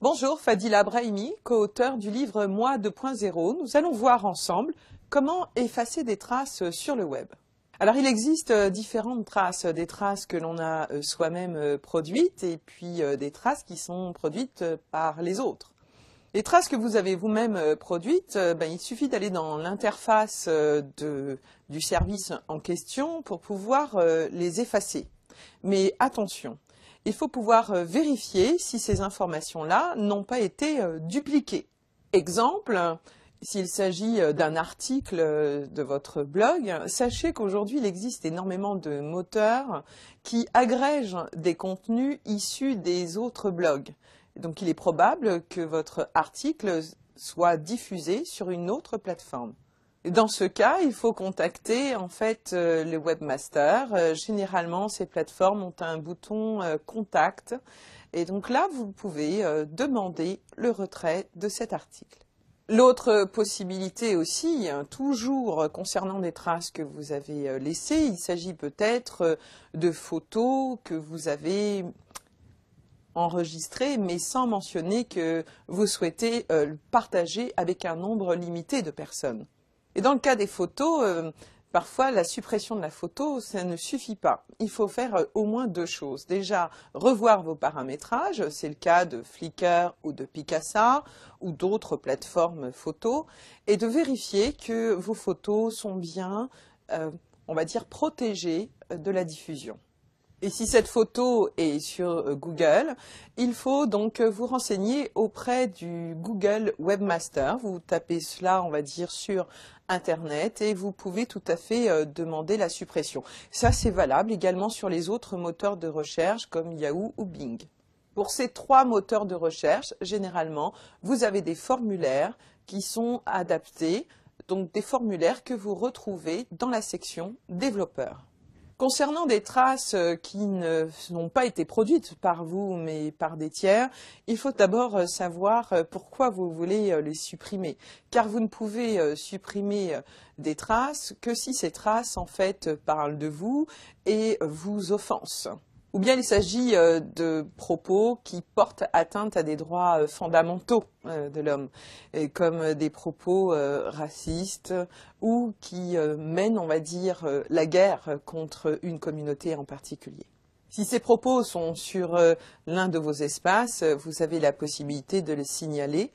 Bonjour, Fadila Brahimi, co-auteur du livre Moi 2.0. Nous allons voir ensemble comment effacer des traces sur le web. Alors il existe différentes traces, des traces que l'on a soi-même produites et puis des traces qui sont produites par les autres. Les traces que vous avez vous-même produites, il suffit d'aller dans l'interface du service en question pour pouvoir les effacer. Mais attention, il faut pouvoir vérifier si ces informations-là n'ont pas été dupliquées. Exemple, s'il s'agit d'un article de votre blog, sachez qu'aujourd'hui il existe énormément de moteurs qui agrègent des contenus issus des autres blogs. Donc il est probable que votre article soit diffusé sur une autre plateforme. Dans ce cas, il faut contacter en fait le webmaster. Généralement, ces plateformes ont un bouton contact et donc là, vous pouvez demander le retrait de cet article. L'autre possibilité aussi, toujours concernant des traces que vous avez laissées, il s'agit peut-être de photos que vous avez enregistrées mais sans mentionner que vous souhaitez partager avec un nombre limité de personnes. Et dans le cas des photos, parfois la suppression de la photo, ça ne suffit pas. Il faut faire au moins deux choses. Déjà, revoir vos paramétrages, c'est le cas de Flickr ou de Picasa ou d'autres plateformes photos, et de vérifier que vos photos sont bien, on va dire, protégées de la diffusion. Et si cette photo est sur Google, il faut donc vous renseigner auprès du Google Webmaster. Vous tapez cela, on va dire, sur Internet et vous pouvez tout à fait demander la suppression. Ça, c'est valable également sur les autres moteurs de recherche comme Yahoo ou Bing. Pour ces trois moteurs de recherche, généralement, vous avez des formulaires qui sont adaptés, donc des formulaires que vous retrouvez dans la section développeurs. Concernant des traces qui n'ont pas été produites par vous mais par des tiers, il faut d'abord savoir pourquoi vous voulez les supprimer. Car vous ne pouvez supprimer des traces que si ces traces en fait parlent de vous et vous offensent. Ou bien il s'agit de propos qui portent atteinte à des droits fondamentaux de l'homme, comme des propos racistes ou qui mènent, on va dire, la guerre contre une communauté en particulier. Si ces propos sont sur l'un de vos espaces, vous avez la possibilité de les signaler,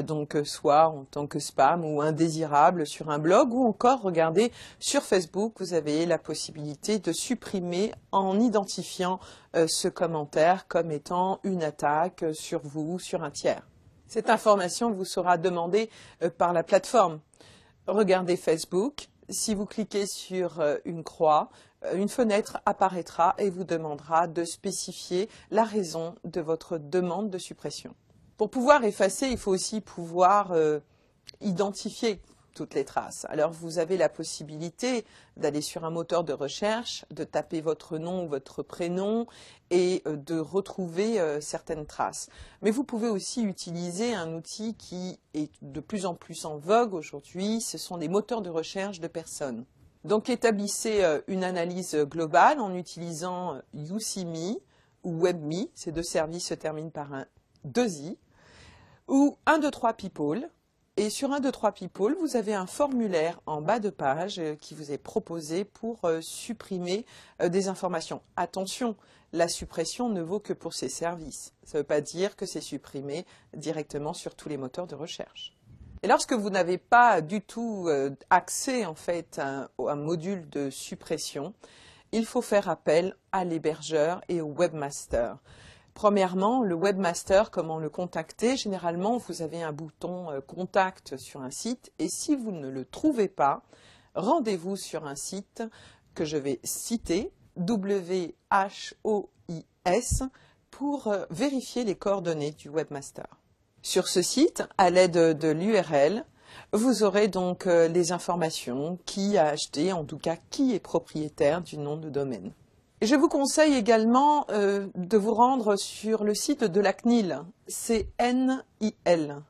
donc soit en tant que spam ou indésirable sur un blog, ou encore, regardez, sur Facebook, vous avez la possibilité de supprimer en identifiant ce commentaire comme étant une attaque sur vous, sur un tiers. Cette information vous sera demandée par la plateforme. Regardez Facebook. Si vous cliquez sur une croix, une fenêtre apparaîtra et vous demandera de spécifier la raison de votre demande de suppression. Pour pouvoir effacer, il faut aussi pouvoir identifier toutes les traces. Alors vous avez la possibilité d'aller sur un moteur de recherche, de taper votre nom ou votre prénom et de retrouver certaines traces. Mais vous pouvez aussi utiliser un outil qui est de plus en plus en vogue aujourd'hui, ce sont les moteurs de recherche de personnes. Donc établissez une analyse globale en utilisant YouSeeMe ou WebMe, ces deux services se terminent par un 2i, ou 123people. Et sur 123people, vous avez un formulaire en bas de page qui vous est proposé pour supprimer des informations. Attention, la suppression ne vaut que pour ces services. Ça ne veut pas dire que c'est supprimé directement sur tous les moteurs de recherche. Et lorsque vous n'avez pas du tout accès en fait à un module de suppression, il faut faire appel à l'hébergeur et au webmaster. Premièrement, le webmaster, comment le contacter? Généralement, vous avez un bouton contact sur un site et si vous ne le trouvez pas, rendez-vous sur un site que je vais citer, WHOIS, pour vérifier les coordonnées du webmaster. Sur ce site, à l'aide de l'URL, vous aurez donc les informations, qui a acheté, en tout cas qui est propriétaire du nom de domaine. Je vous conseille également de vous rendre sur le site de la CNIL, CNIL.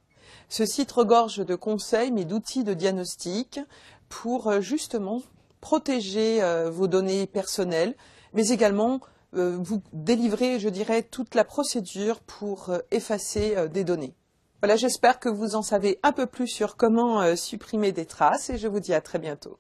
Ce site regorge de conseils mais d'outils de diagnostic pour justement protéger vos données personnelles, mais également vous délivrer, je dirais, toute la procédure pour effacer des données. Voilà, j'espère que vous en savez un peu plus sur comment supprimer des traces et je vous dis à très bientôt.